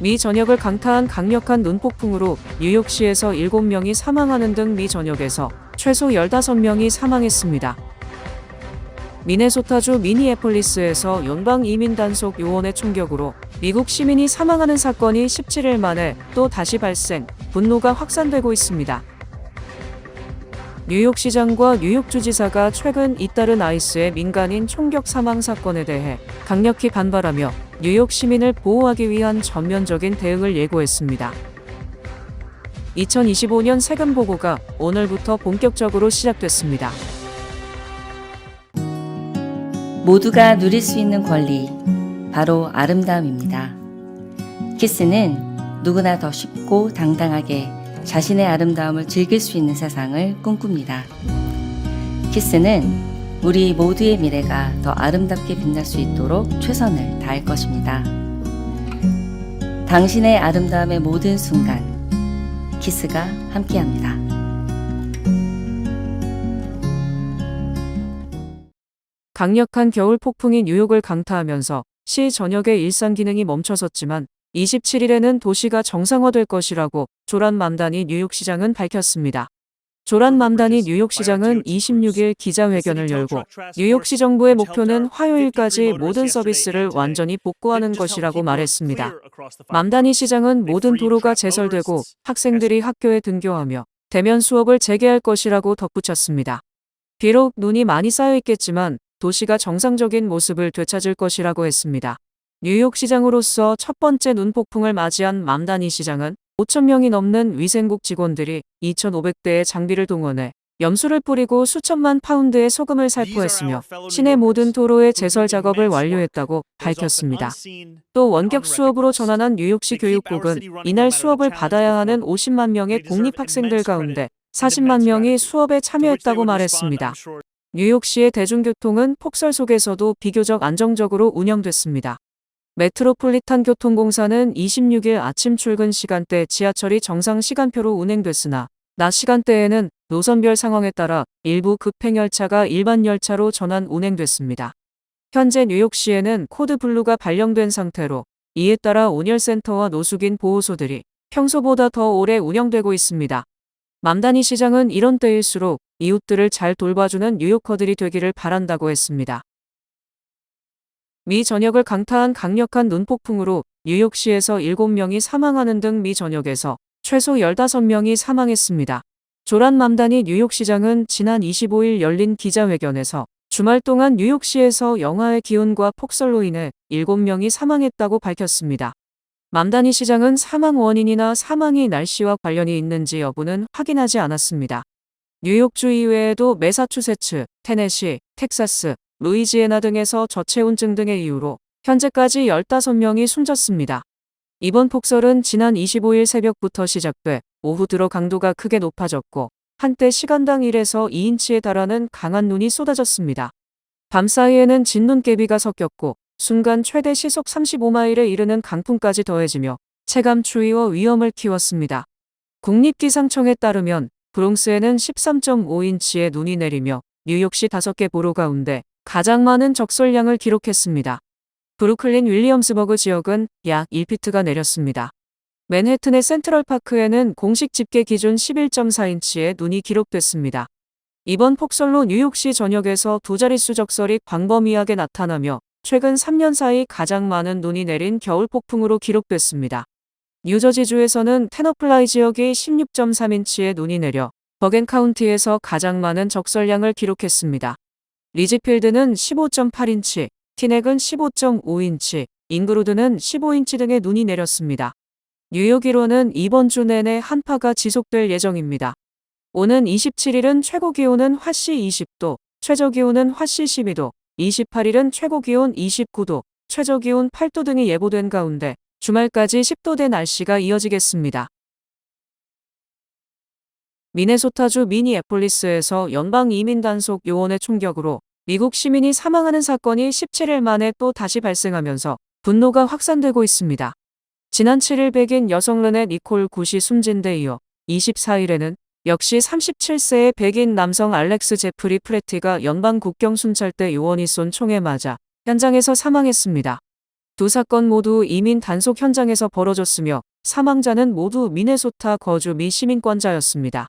미 전역을 강타한 강력한 눈폭풍으로 뉴욕시에서 7명이 사망하는 등 미 전역에서 최소 15명이 사망했습니다. 미네소타주 미니애폴리스에서 연방이민단속 요원의 총격으로 미국 시민이 사망하는 사건이 17일 만에 또 다시 발생, 분노가 확산되고 있습니다. 뉴욕시장과 뉴욕주지사가 최근 잇따른 아이스의 민간인 총격 사망 사건에 대해 강력히 반발하며 뉴욕 시민을 보호하기 위한 전면적인 대응을 예고했습니다. 2025년 세금 보고가 오늘부터 본격적으로 시작됐습니다. 모두가 누릴 수 있는 권리, 바로 아름다움입니다. 키스는 누구나 더 쉽고 당당하게 자신의 아름다움을 즐길 수 있는 세상을 꿈꿉니다. 키스는 우리 모두의 미래가 더 아름답게 빛날 수 있도록 최선을 다할 것입니다. 당신의 아름다움의 모든 순간, 키스가 함께합니다. 강력한 겨울 폭풍이 뉴욕을 강타하면서 시 전역의 일상 기능이 멈춰섰지만 27일에는 도시가 정상화될 것이라고 조란 맘다니 뉴욕시장은 밝혔습니다. 조란 맘다니 뉴욕시장은 26일 기자회견을 열고 뉴욕시 정부의 목표는 화요일까지 모든 서비스를 완전히 복구하는 것이라고 말했습니다. 맘다니 시장은 모든 도로가 제설되고 학생들이 학교에 등교하며 대면 수업을 재개할 것이라고 덧붙였습니다. 비록 눈이 많이 쌓여 있겠지만 도시가 정상적인 모습을 되찾을 것이라고 했습니다. 뉴욕시장으로서 첫 번째 눈폭풍을 맞이한 맘다니 시장은 5,000명이 넘는 위생국 직원들이 2,500대의 장비를 동원해 염수를 뿌리고 수천만 파운드의 소금을 살포했으며 시내 모든 도로의 제설 작업을 완료했다고 밝혔습니다. 또 원격 수업으로 전환한 뉴욕시 교육국은 이날 수업을 받아야 하는 50만 명의 공립학생들 가운데 40만 명이 수업에 참여했다고 말했습니다. 뉴욕시의 대중교통은 폭설 속에서도 비교적 안정적으로 운영됐습니다. 메트로폴리탄 교통공사는 26일 아침 출근 시간대 지하철이 정상 시간표로 운행됐으나 낮 시간대에는 노선별 상황에 따라 일부 급행열차가 일반 열차로 전환 운행됐습니다. 현재 뉴욕시에는 코드 블루가 발령된 상태로 이에 따라 온열센터와 노숙인 보호소들이 평소보다 더 오래 운영되고 있습니다. 맘다니 시장은 이런 때일수록 이웃들을 잘 돌봐주는 뉴요커들이 되기를 바란다고 했습니다. 미 전역을 강타한 강력한 눈폭풍으로 뉴욕시에서 7명이 사망하는 등 미 전역에서 최소 15명이 사망했습니다. 조란 맘다니 뉴욕시장은 지난 25일 열린 기자회견에서 주말 동안 뉴욕시에서 영하의 기온과 폭설로 인해 7명이 사망했다고 밝혔습니다. 맘다니 시장은 사망 원인이나 사망이 날씨와 관련이 있는지 여부는 확인하지 않았습니다. 뉴욕주 이외에도 매사추세츠, 테네시, 텍사스, 루이지애나 등에서 저체온증 등의 이유로 현재까지 15명이 숨졌습니다. 이번 폭설은 지난 25일 새벽부터 시작돼 오후 들어 강도가 크게 높아졌고 한때 시간당 1에서 2인치에 달하는 강한 눈이 쏟아졌습니다. 밤사이에는 진눈깨비가 섞였고 순간 최대 시속 35마일에 이르는 강풍까지 더해지며 체감 추위와 위험을 키웠습니다. 국립기상청에 따르면 브롱스에는 13.5인치의 눈이 내리며 뉴욕시 5개 보로 가운데 가장 많은 적설량을 기록했습니다. 브루클린 윌리엄스버그 지역은 약 1피트가 내렸습니다. 맨해튼의 센트럴파크에는 공식 집계 기준 11.4인치의 눈이 기록됐습니다. 이번 폭설로 뉴욕시 전역에서 두 자릿수 적설이 광범위하게 나타나며 최근 3년 사이 가장 많은 눈이 내린 겨울 폭풍으로 기록됐습니다. 뉴저지주에서는 테너플라이 지역이 16.3인치의 눈이 내려 버겐 카운티에서 가장 많은 적설량을 기록했습니다. 리지필드는 15.8인치, 티넥은 15.5인치, 잉그루드는 15인치 등의 눈이 내렸습니다. 뉴욕 1호는 이번 주 내내 한파가 지속될 예정입니다. 오는 27일은 최고기온은 화씨 20도, 최저기온은 화씨 12도, 28일은 최고기온 29도, 최저기온 8도 등이 예보된 가운데 주말까지 10도대 날씨가 이어지겠습니다. 미네소타주 미니애폴리스에서 연방이민단속 요원의 총격으로 미국 시민이 사망하는 사건이 17일 만에 또 다시 발생하면서 분노가 확산되고 있습니다. 지난 7일 백인 여성 르네 니콜 굿이 숨진 데 이어 24일에는 역시 37세의 백인 남성 알렉스 제프리 프레티가 연방 국경 순찰대 요원이 쏜 총에 맞아 현장에서 사망했습니다. 두 사건 모두 이민 단속 현장에서 벌어졌으며 사망자는 모두 미네소타 거주 미 시민권자였습니다.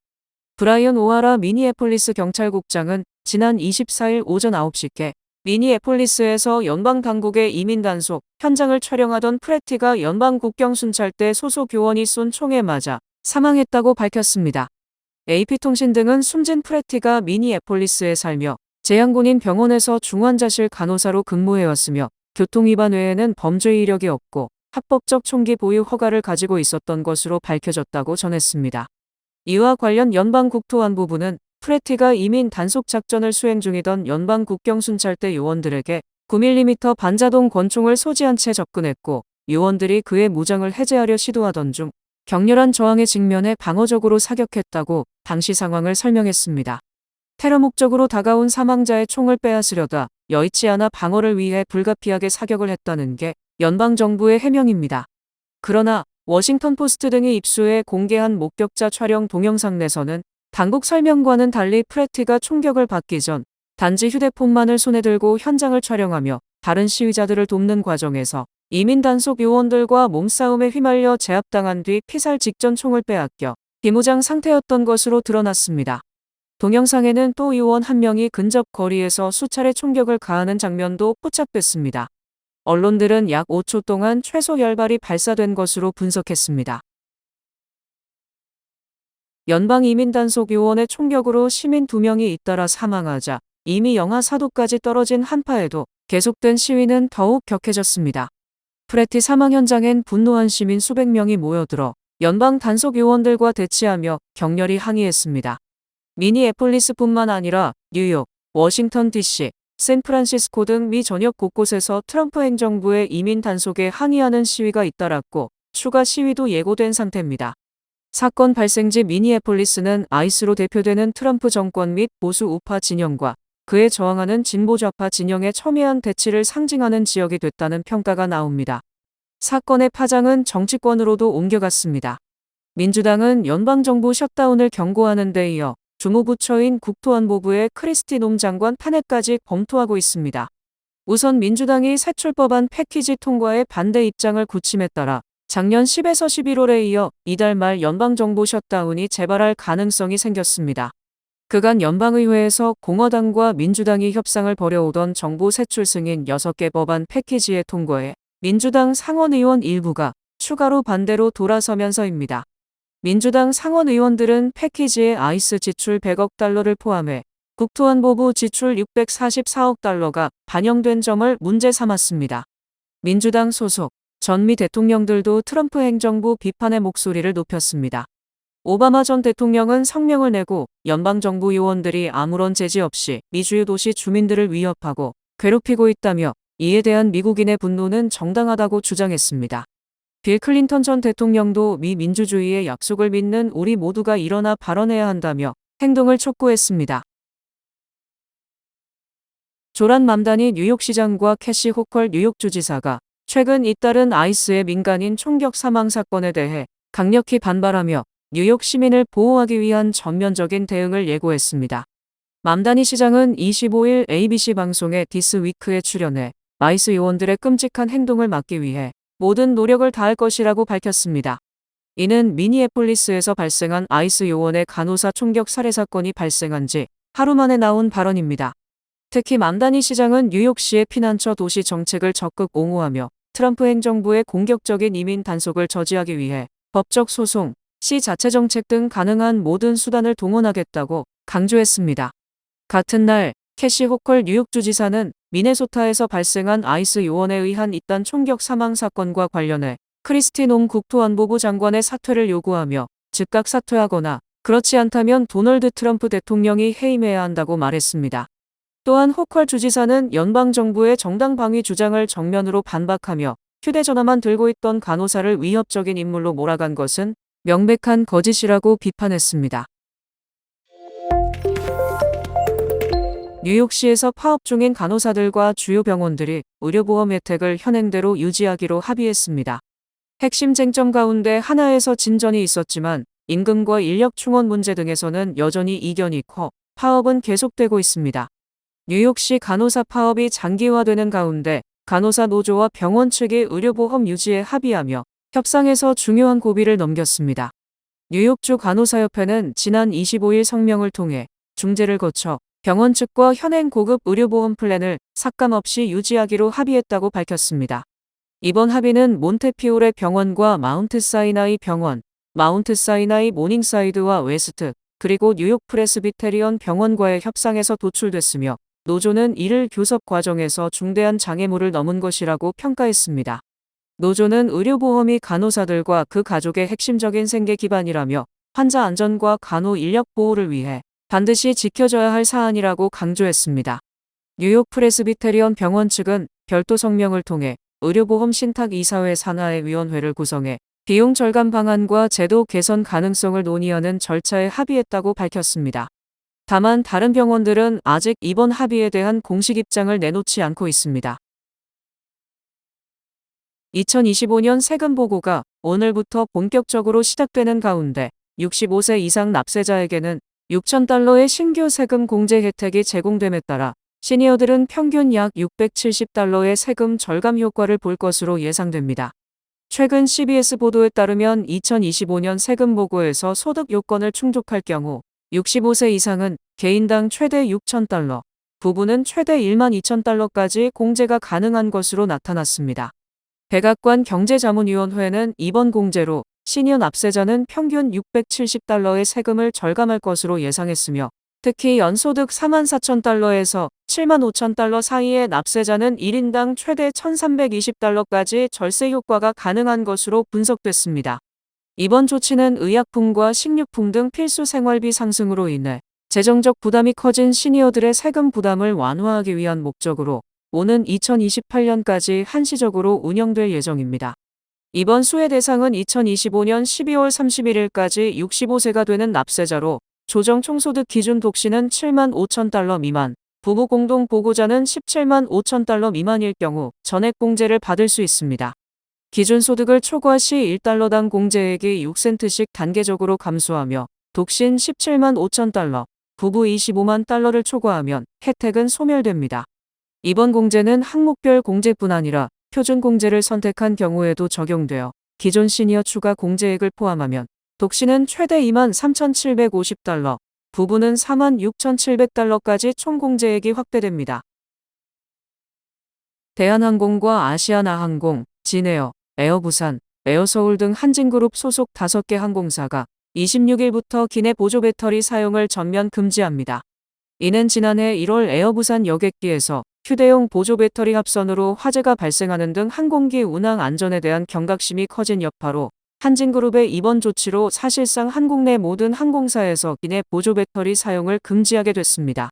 브라이언 오하라 미니애폴리스 경찰국장은 지난 24일 오전 9시께 미니애폴리스에서 연방당국의 이민 단속 현장을 촬영하던 프레티가 연방 국경 순찰대 소속 요원이 쏜 총에 맞아 사망했다고 밝혔습니다. AP통신 등은 숨진 프레티가 미니애폴리스에 살며 재향군인 병원에서 중환자실 간호사로 근무해왔으며 교통위반 외에는 범죄 이력이 없고 합법적 총기 보유 허가를 가지고 있었던 것으로 밝혀졌다고 전했습니다. 이와 관련 연방국토안보부는 프레티가 이민 단속 작전을 수행 중이던 연방 국경순찰대 요원들에게 9mm 반자동 권총을 소지한 채 접근했고 요원들이 그의 무장을 해제하려 시도하던 중 격렬한 저항에 직면해 방어적으로 사격했다고 당시 상황을 설명했습니다. 테러 목적으로 다가온 사망자의 총을 빼앗으려다 여의치 않아 방어를 위해 불가피하게 사격을 했다는 게 연방정부의 해명입니다. 그러나 워싱턴 포스트 등이 입수해 공개한 목격자 촬영 동영상 내서는 당국 설명과는 달리 프레티가 총격을 받기 전 단지 휴대폰만을 손에 들고 현장을 촬영하며 다른 시위자들을 돕는 과정에서 이민 단속 요원들과 몸싸움에 휘말려 제압당한 뒤 피살 직전 총을 빼앗겨 비무장 상태였던 것으로 드러났습니다. 동영상에는 또 요원 한 명이 근접 거리에서 수차례 총격을 가하는 장면도 포착됐습니다. 언론들은 약 5초 동안 최소 10발이 발사된 것으로 분석했습니다. 연방 이민단속 요원의 총격으로 시민 2명이 잇따라 사망하자 이미 영하 4도까지 떨어진 한파에도 계속된 시위는 더욱 격해졌습니다. 프레티 사망 현장엔 분노한 시민 수백 명이 모여들어 연방 단속 요원들과 대치하며 격렬히 항의했습니다. 미니애폴리스뿐만 아니라 뉴욕, 워싱턴 DC, 샌프란시스코 등 미 전역 곳곳에서 트럼프 행정부의 이민 단속에 항의하는 시위가 잇따랐고 추가 시위도 예고된 상태입니다. 사건 발생지 미니애폴리스는 아이스로 대표되는 트럼프 정권 및 보수 우파 진영과 그에 저항하는 진보 좌파 진영의 첨예한 대치를 상징하는 지역이 됐다는 평가가 나옵니다. 사건의 파장은 정치권으로도 옮겨갔습니다. 민주당은 연방정부 셧다운을 경고하는 데 이어 주무부처인 국토안보부의 크리스티 놈 장관 탄핵까지 검토하고 있습니다. 우선 민주당이 세출법안 패키지 통과에 반대 입장을 굳힘에 따라 작년 10에서 11월에 이어 이달 말 연방정부 셧다운이 재발할 가능성이 생겼습니다. 그간 연방의회에서 공화당과 민주당이 협상을 벌여오던 정부 세출 승인 6개 법안 패키지의 통과에 민주당 상원의원 일부가 추가로 반대로 돌아서면서입니다. 민주당 상원의원들은 패키지에 아이스 지출 100억 달러를 포함해 국토안보부 지출 644억 달러가 반영된 점을 문제 삼았습니다. 민주당 소속 전 미 대통령들도 트럼프 행정부 비판의 목소리를 높였습니다. 오바마 전 대통령은 성명을 내고 연방정부 요원들이 아무런 제지 없이 미 주요 도시 주민들을 위협하고 괴롭히고 있다며 이에 대한 미국인의 분노는 정당하다고 주장했습니다. 빌 클린턴 전 대통령도 미 민주주의의 약속을 믿는 우리 모두가 일어나 발언해야 한다며 행동을 촉구했습니다. 조란 맘다니 뉴욕시장과 캐시 호컬 뉴욕주지사가 최근 잇따른 아이스의 민간인 총격 사망 사건에 대해 강력히 반발하며 뉴욕 시민을 보호하기 위한 전면적인 대응을 예고했습니다. 맘다니 시장은 25일 ABC 방송의 디스 위크에 출연해 아이스 요원들의 끔찍한 행동을 막기 위해 모든 노력을 다할 것이라고 밝혔습니다. 이는 미니애폴리스에서 발생한 아이스 요원의 간호사 총격 살해 사건이 발생한 지 하루 만에 나온 발언입니다. 특히 맘다니 시장은 뉴욕시의 피난처 도시 정책을 적극 옹호하며 트럼프 행정부의 공격적인 이민 단속을 저지하기 위해 법적 소송, 시 자체 정책 등 가능한 모든 수단을 동원하겠다고 강조했습니다. 같은 날 캐시 호컬 뉴욕주지사는 미네소타에서 발생한 아이스 요원에 의한 잇단 총격 사망 사건과 관련해 크리스티 놈 국토안보부 장관의 사퇴를 요구하며 즉각 사퇴하거나 그렇지 않다면 도널드 트럼프 대통령이 해임해야 한다고 말했습니다. 또한 호컬 주지사는 연방정부의 정당 방위 주장을 정면으로 반박하며 휴대전화만 들고 있던 간호사를 위협적인 인물로 몰아간 것은 명백한 거짓이라고 비판했습니다. 뉴욕시에서 파업 중인 간호사들과 주요 병원들이 의료보험 혜택을 현행대로 유지하기로 합의했습니다. 핵심 쟁점 가운데 하나에서 진전이 있었지만 임금과 인력 충원 문제 등에서는 여전히 이견이 커 파업은 계속되고 있습니다. 뉴욕시 간호사 파업이 장기화되는 가운데 간호사 노조와 병원 측이 의료보험 유지에 합의하며 협상에서 중요한 고비를 넘겼습니다. 뉴욕주 간호사협회는 지난 25일 성명을 통해 중재를 거쳐 병원 측과 현행 고급 의료보험 플랜을 삭감 없이 유지하기로 합의했다고 밝혔습니다. 이번 합의는 몬테피오레 병원과 마운트 사이나이 병원, 마운트 사이나이 모닝사이드와 웨스트, 그리고 뉴욕 프레스비테리언 병원과의 협상에서 도출됐으며 노조는 이를 교섭 과정에서 중대한 장애물을 넘은 것이라고 평가했습니다. 노조는 의료보험이 간호사들과 그 가족의 핵심적인 생계 기반이라며 환자 안전과 간호 인력 보호를 위해 반드시 지켜져야 할 사안이라고 강조했습니다. 뉴욕 프레스비테리언 병원 측은 별도 성명을 통해 의료보험 신탁이사회 산하의 위원회를 구성해 비용 절감 방안과 제도 개선 가능성을 논의하는 절차에 합의했다고 밝혔습니다. 다만 다른 병원들은 아직 이번 합의에 대한 공식 입장을 내놓지 않고 있습니다. 2025년 세금 보고가 오늘부터 본격적으로 시작되는 가운데 65세 이상 납세자에게는 $6,000의 신규 세금 공제 혜택이 제공됨에 따라 시니어들은 평균 약 $670의 세금 절감 효과를 볼 것으로 예상됩니다. 최근 CBS 보도에 따르면 2025년 세금 보고에서 소득 요건을 충족할 경우 65세 이상은 개인당 최대 $6,000, 부부는 최대 $12,000까지 공제가 가능한 것으로 나타났습니다. 백악관 경제자문위원회는 이번 공제로 시니어 납세자는 평균 $670의 세금을 절감할 것으로 예상했으며 특히 연소득 $44,000에서 $75,000 사이의 납세자는 1인당 최대 $1,320까지 절세 효과가 가능한 것으로 분석됐습니다. 이번 조치는 의약품과 식료품 등 필수 생활비 상승으로 인해 재정적 부담이 커진 시니어들의 세금 부담을 완화하기 위한 목적으로 오는 2028년까지 한시적으로 운영될 예정입니다. 이번 수혜 대상은 2025년 12월 31일까지 65세가 되는 납세자로 조정 총소득 기준 독신은 $75,000 미만, 부부 공동 보고자는 $175,000 미만일 경우 전액 공제를 받을 수 있습니다. 기준 소득을 초과 시 $1당 공제액이 6센트씩 단계적으로 감소하며 독신 $175,000, 부부 $250,000를 초과하면 혜택은 소멸됩니다. 이번 공제는 항목별 공제뿐 아니라 표준 공제를 선택한 경우에도 적용되어 기존 시니어 추가 공제액을 포함하면 독신은 최대 $23,750, 부부는 $46,700까지 총 공제액이 확대됩니다. 대한항공과 아시아나항공, 진에어, 에어부산, 에어서울 등 한진그룹 소속 5개 항공사가 26일부터 기내 보조 배터리 사용을 전면 금지합니다. 이는 지난해 1월 에어부산 여객기에서 휴대용 보조 배터리 합선으로 화재가 발생하는 등 항공기 운항 안전에 대한 경각심이 커진 여파로 한진그룹의 이번 조치로 사실상 한국 내 모든 항공사에서 기내 보조 배터리 사용을 금지하게 됐습니다.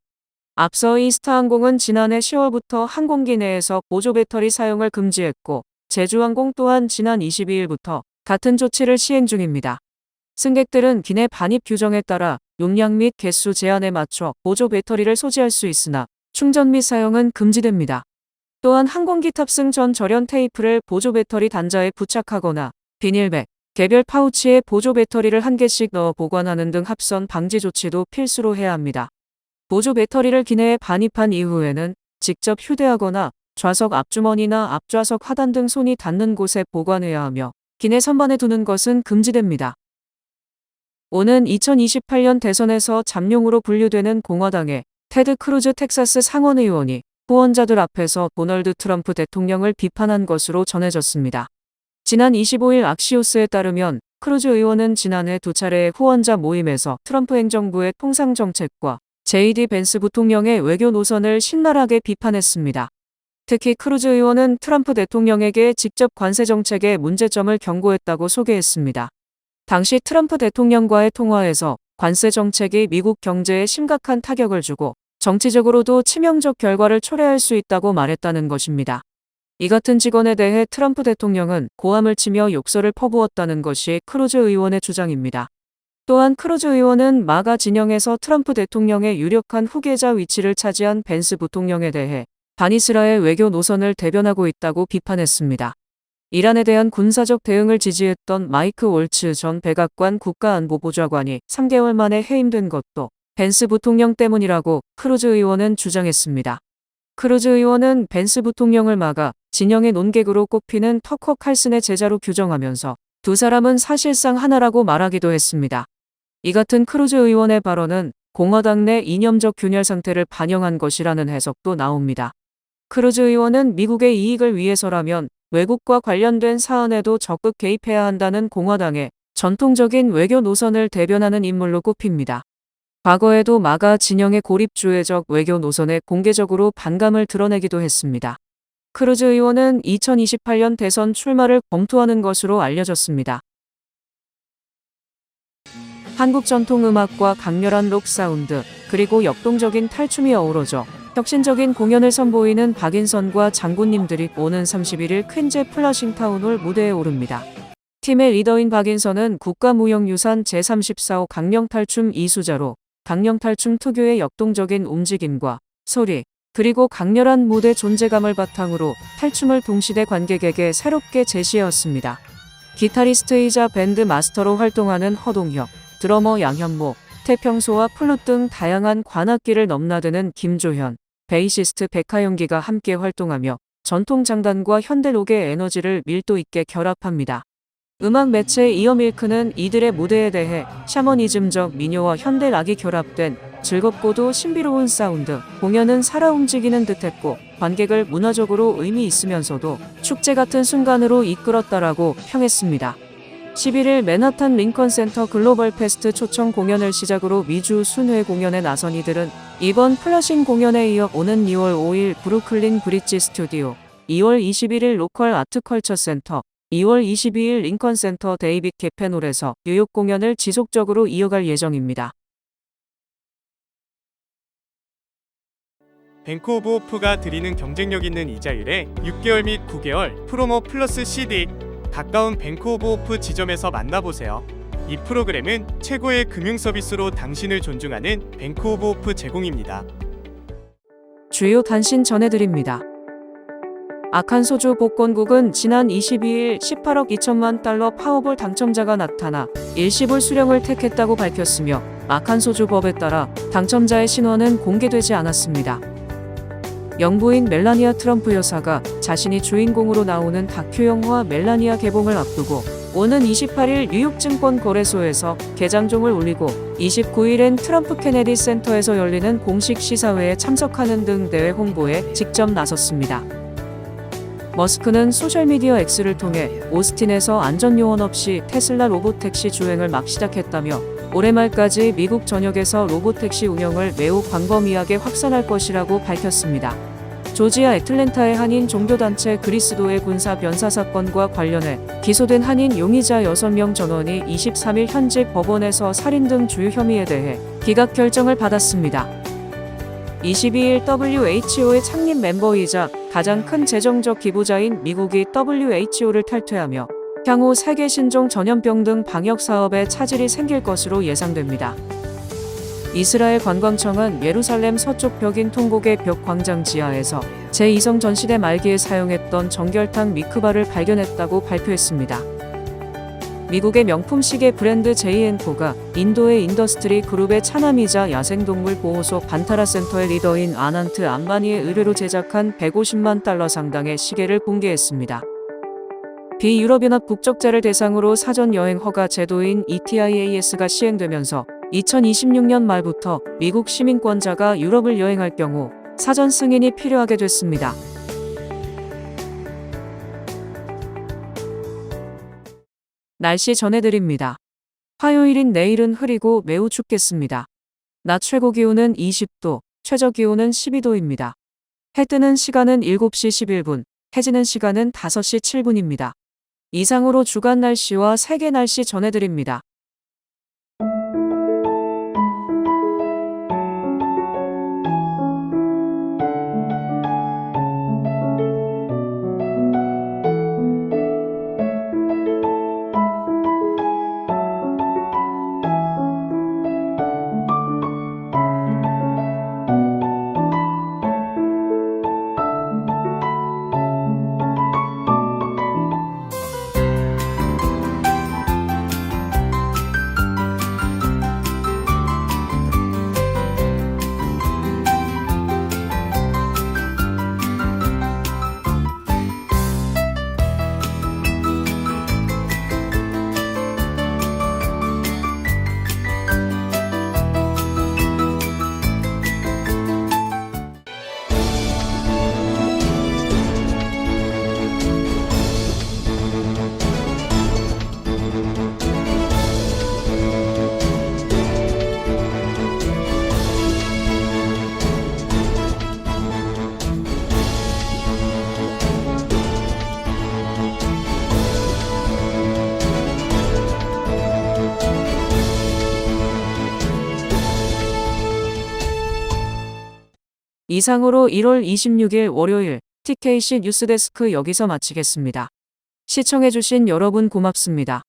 앞서 이스타항공은 지난해 10월부터 항공기 내에서 보조 배터리 사용을 금지했고 제주항공 또한 지난 22일부터 같은 조치를 시행 중입니다. 승객들은 기내 반입 규정에 따라 용량 및 개수 제한에 맞춰 보조 배터리를 소지할 수 있으나 충전 및 사용은 금지됩니다. 또한 항공기 탑승 전 절연 테이프를 보조 배터리 단자에 부착하거나 비닐백, 개별 파우치에 보조 배터리를 1개씩 넣어 보관하는 등 합선 방지 조치도 필수로 해야 합니다. 보조 배터리를 기내에 반입한 이후에는 직접 휴대하거나 좌석 앞주머니나 앞좌석 하단 등 손이 닿는 곳에 보관해야 하며 기내 선반에 두는 것은 금지됩니다. 오는 2028년 대선에서 잠룡으로 분류되는 공화당의 테드 크루즈 텍사스 상원의원이 후원자들 앞에서 도널드 트럼프 대통령을 비판한 것으로 전해졌습니다. 지난 25일 악시오스에 따르면 크루즈 의원은 지난해 2차례의 후원자 모임에서 트럼프 행정부의 통상 정책과 JD 벤스 부통령의 외교 노선을 신랄하게 비판했습니다. 특히 크루즈 의원은 트럼프 대통령에게 직접 관세 정책의 문제점을 경고했다고 소개했습니다. 당시 트럼프 대통령과의 통화에서 관세 정책이 미국 경제에 심각한 타격을 주고 정치적으로도 치명적 결과를 초래할 수 있다고 말했다는 것입니다. 이 같은 직원에 대해 트럼프 대통령은 고함을 치며 욕설을 퍼부었다는 것이 크루즈 의원의 주장입니다. 또한 크루즈 의원은 마가 진영에서 트럼프 대통령의 유력한 후계자 위치를 차지한 벤스 부통령에 대해 반이스라엘 외교 노선을 대변하고 있다고 비판했습니다. 이란에 대한 군사적 대응을 지지했던 마이크 월츠 전 백악관 국가안보보좌관이 3개월 만에 해임된 것도 벤스 부통령 때문이라고 크루즈 의원은 주장했습니다. 크루즈 의원은 벤스 부통령을 막아 진영의 논객으로 꼽히는 터커 칼슨의 제자로 규정하면서 두 사람은 사실상 하나라고 말하기도 했습니다. 이 같은 크루즈 의원의 발언은 공화당 내 이념적 균열 상태를 반영한 것이라는 해석도 나옵니다. 크루즈 의원은 미국의 이익을 위해서라면 외국과 관련된 사안에도 적극 개입해야 한다는 공화당의 전통적인 외교 노선을 대변하는 인물로 꼽힙니다. 과거에도 마가 진영의 고립주의적 외교 노선에 공개적으로 반감을 드러내기도 했습니다. 크루즈 의원은 2028년 대선 출마를 검토하는 것으로 알려졌습니다. 한국 전통 음악과 강렬한 록 사운드, 그리고 역동적인 탈춤이 어우러져 혁신적인 공연을 선보이는 박인선과 장군님들이 오는 31일 퀸즈 플러싱 타운홀 무대에 오릅니다. 팀의 리더인 박인선은 국가무형유산 제34호 강령탈춤 이수자로 강령탈춤 특유의 역동적인 움직임과 소리, 그리고 강렬한 무대 존재감을 바탕으로 탈춤을 동시대 관객에게 새롭게 제시해왔습니다. 기타리스트이자 밴드 마스터로 활동하는 허동혁, 드러머 양현모, 태평소와 플룻 등 다양한 관악기를 넘나드는 김조현, 베이시스트 백하영기가 함께 활동하며 전통 장단과 현대록의 에너지를 밀도 있게 결합합니다. 음악 매체 이어밀크는 이들의 무대에 대해 샤머니즘적 민요와 현대 락이 결합된 즐겁고도 신비로운 사운드, 공연은 살아 움직이는 듯했고 관객을 문화적으로 의미 있으면서도 축제 같은 순간으로 이끌었다라고 평했습니다. 11일 맨하탄 링컨센터 글로벌 페스트 초청 공연을 시작으로 미주 순회 공연에 나선 이들은 이번 플러싱 공연에 이어 오는 2월 5일 브루클린 브릿지 스튜디오, 2월 21일 로컬 아트컬처 센터, 2월 22일 링컨센터 데이빗 개펜홀에서 뉴욕 공연을 지속적으로 이어갈 예정입니다. 뱅크 오브 호프가 드리는 경쟁력 있는 이자율에 6개월 및 9개월 프로모 플러스 CD 가까운 뱅크 오브 호프 지점에서 만나보세요. 이 프로그램은 최고의 금융 서비스로 당신을 존중하는 뱅크 오브 호프 제공입니다. 주요 단신 전해드립니다. 아칸소주 복권국은 지난 22일 18억 2천만 달러 파워볼 당첨자가 나타나 일시불 수령을 택했다고 밝혔으며 아칸소주 법에 따라 당첨자의 신원은 공개되지 않았습니다. 영부인 멜라니아 트럼프 여사가 자신이 주인공으로 나오는 다큐 영화 멜라니아 개봉을 앞두고 오는 28일 뉴욕 증권거래소에서 개장종을 울리고 29일엔 트럼프 케네디 센터에서 열리는 공식 시사회에 참석하는 등 대회 홍보에 직접 나섰습니다. 머스크는 소셜미디어 X를 통해 오스틴에서 안전요원 없이 테슬라 로봇택시 주행을 막 시작했다며 올해 말까지 미국 전역에서 로봇택시 운영을 매우 광범위하게 확산할 것이라고 밝혔습니다. 조지아 애틀랜타의 한인 종교단체 그리스도의 군사 변사 사건과 관련해 기소된 한인 용의자 6명 전원이 23일 현지 법원에서 살인 등 주요 혐의에 대해 기각 결정을 받았습니다. 22일 WHO의 창립 멤버이자 가장 큰 재정적 기부자인 미국이 WHO를 탈퇴하며 향후 세계 신종 전염병 등 방역 사업에 차질이 생길 것으로 예상됩니다. 이스라엘 관광청은 예루살렘 서쪽 벽인 통곡의 벽 광장 지하에서 제2성 전시대 말기에 사용했던 정결탕 미크바를 발견했다고 발표했습니다. 미국의 명품 시계 브랜드 J&Co가 인도의 인더스트리 그룹의 차남이자 야생동물 보호소 반타라 센터의 리더인 아난트 암바니의 의뢰로 제작한 150만 달러 상당의 시계를 공개했습니다. 비유럽연합 국적자를 대상으로 사전 여행 허가 제도인 ETIAS가 시행되면서 2026년 말부터 미국 시민권자가 유럽을 여행할 경우 사전 승인이 필요하게 됐습니다. 날씨 전해드립니다. 화요일인 내일은 흐리고 매우 춥겠습니다. 낮 최고 기온은 20도, 최저 기온은 12도입니다. 해 뜨는 시간은 7시 11분, 해 지는 시간은 5시 7분입니다. 이상으로 주간 날씨와 세계 날씨 전해드립니다. 이상으로 1월 26일 월요일 TKC 뉴스데스크 여기서 마치겠습니다. 시청해주신 여러분 고맙습니다.